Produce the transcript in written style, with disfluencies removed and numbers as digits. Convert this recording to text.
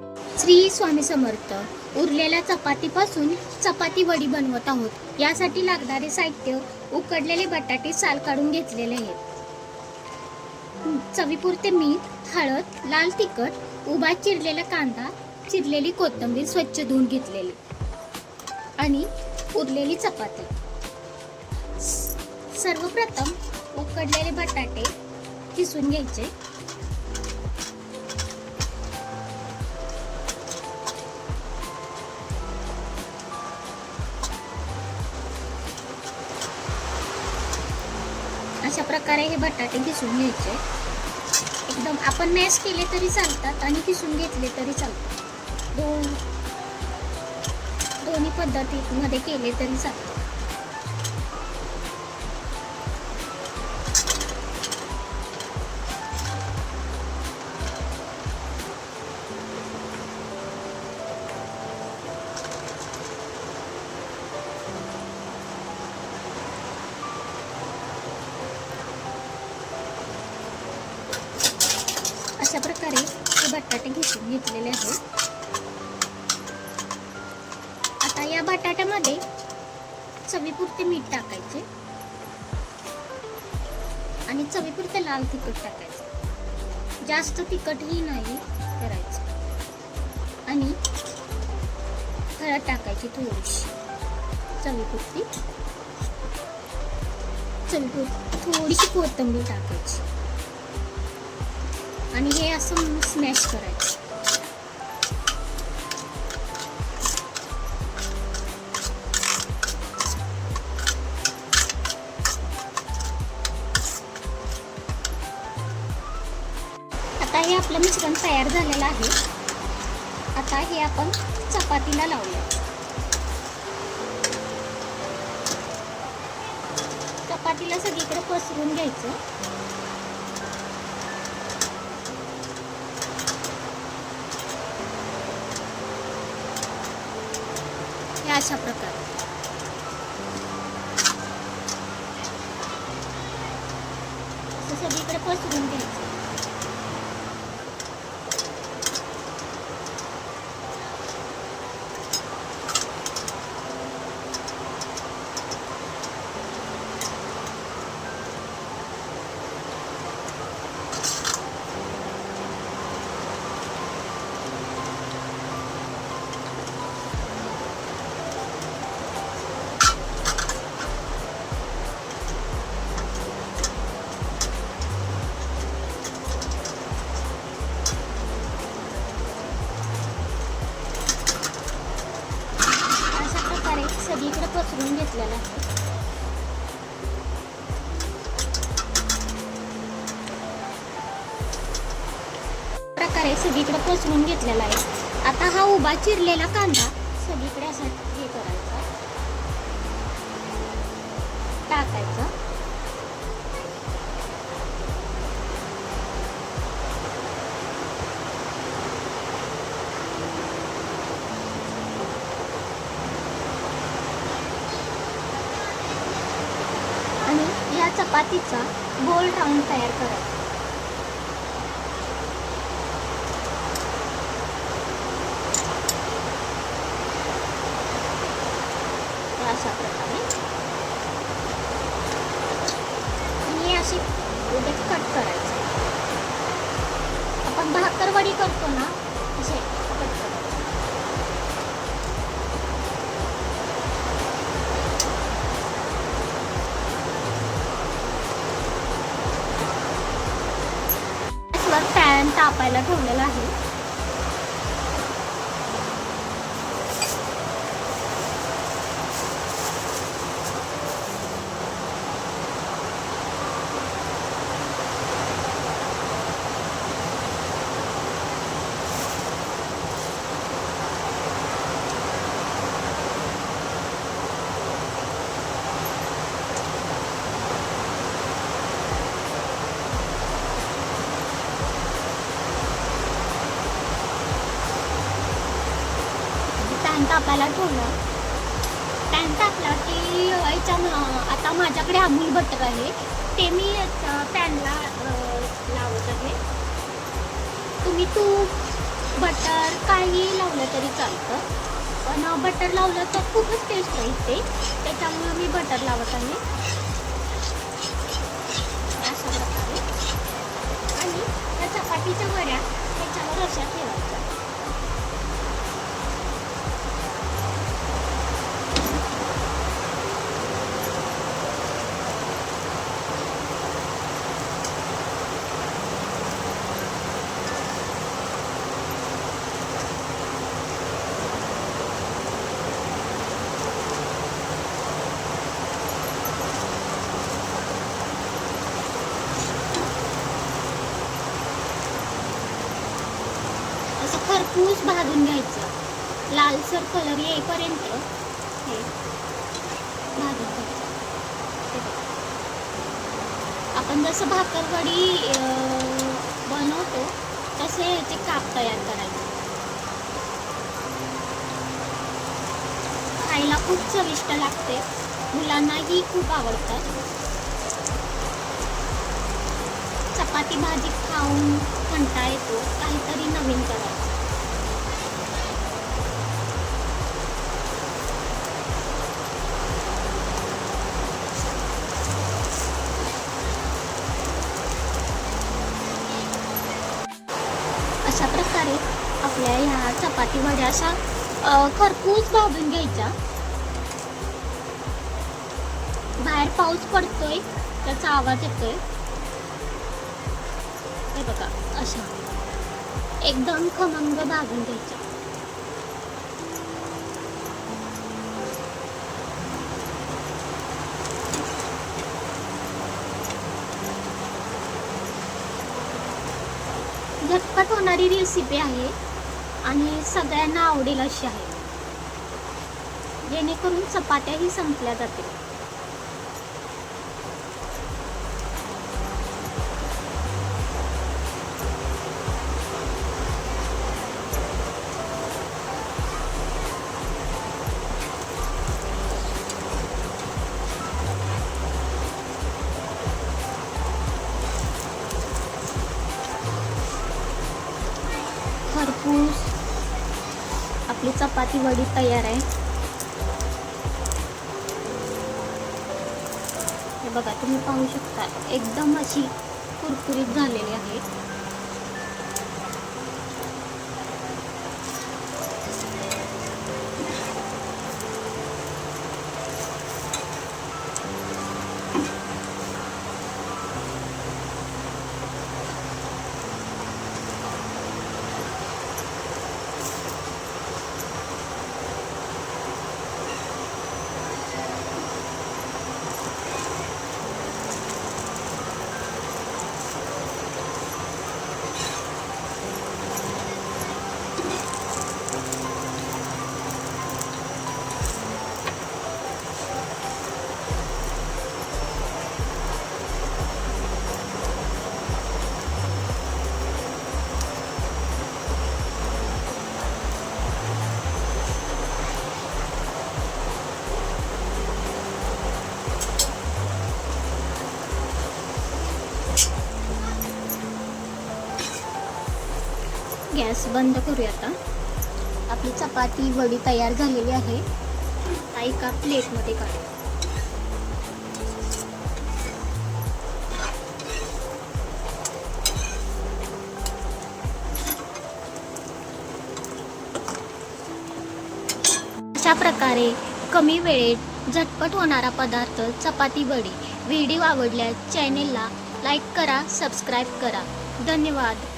श्री स्वामी समर्थ. उरलेल्या चपातीपासून चपाती वडी बनवत आहोत. यासाठी लागणारे साहित्य: उकडलेले बटाटे साल काढून घेतलेले आहेत, चवीपुरते मीठ, हळद, लाल तिखट, उभा चिरलेला कांदा, चिरलेली कोथिंबीर स्वच्छ धुवून घेतलेली आणि उरलेली चपाती. सर्वप्रथम उकडलेले बटाटे किसून घ्यायचे. अशा प्रकारे हे बटाटे किसून घ्यायचे. एकदम आपण मॅश केले तरी चालतात आणि किसून घेतले तरी चालतात. दोन्ही पद्धतीमध्ये केले तरी चालतात. अशा प्रकारे हे बटाटे घेऊन घेतलेले आहेत. आता या बटाट्यामध्ये चवीपुरते मीठ टाकायचे आणि चवीपुरते लाल तिखट टाकायचं. जास्त तिखटही नाही करायचं. आणि हळद टाकायची थोडीशी चवीपुरती. थोडीशी कोथिंबीर टाकायची आणि हे असं स्मॅश करायचं. आता हे आपलं मिश्रण तयार झालेलं आहे. आता हे आपण चपातीला लावूया. चपातीला सगळीकडे पसरून घ्यायचं. अशा प्रकारे सगळीकडे पसरून घ्यायचं. सगळीकडे पसरून घेतलेला आहे. प्रकारे सगळीकडे पसरून घेतलेला आहे. आता हा उभा चिरलेला कांदा सगळीकडे असा हे करायचा, टाकायचा. या चपातीचा गोल राऊंड तयार करायचा. अशा प्रकारे आणि अशी कट करायचं. आपण भाकरवडी करतो ना, असे कट करायचं. पॅन तापायला ठेवलेला आहे. तापायला ठेवलं. पॅन तापल्यावरती याच्या आता माझ्याकडे अमूल बटर आहे, ते मी पॅनला लावत आहे. तुम्ही तूप बटर काही लावलं तरी चालतं, पण बटर लावलं तर खूपच टेस्ट येते, त्याच्यामुळे मी बटर लावत आहे अशा प्रकारे. आणि त्या चपातीच्या वड्या त्याच्यावर अशा ठेवायच्या. खरपूस भाजून घ्यायचं, लालसर कलर येईपर्यंत हे भाजून घ्यायचं. आपण जसं भाकरवडी बनवतो तसे याचे काप तयार करायचे. खायला खूप चविष्ट लागते, मुलांनाही खूप आवडतात. चपाती भाजी खाऊन कंटाळा येतो, काहीतरी नवीन करायचं. अशा प्रकारे आपल्या ह्या चपाती वड्या अशा खरपूस भाजून घ्यायच्या. बाहेर पाऊस पडतोय, त्याचा आवाज येतोय, हे बघा अशा एकदम खमंग भाजून घ्यायच्या. झटपट होणारी रेसिपी आहे आणि सगळ्यांना आवडेल अशी आहे, जेणेकरून चपात्याही संपल्या जातील. खरपूस आपली चपाती वडी तयार आहे. हे बघा, तुम्ही पाहू शकता एकदम अशी कुरकुरीत झालेली आहे. गॅस बंद करूया. आता आपली चपाती वडी तयार झालेली आहे. एका प्लेटमध्ये काढू. अशा प्रकारे कमी वेळेत झटपट होणारा पदार्थ चपाती वडी. व्हिडिओ आवडल्यास चॅनेलला लाईक करा, सबस्क्राईब करा. धन्यवाद.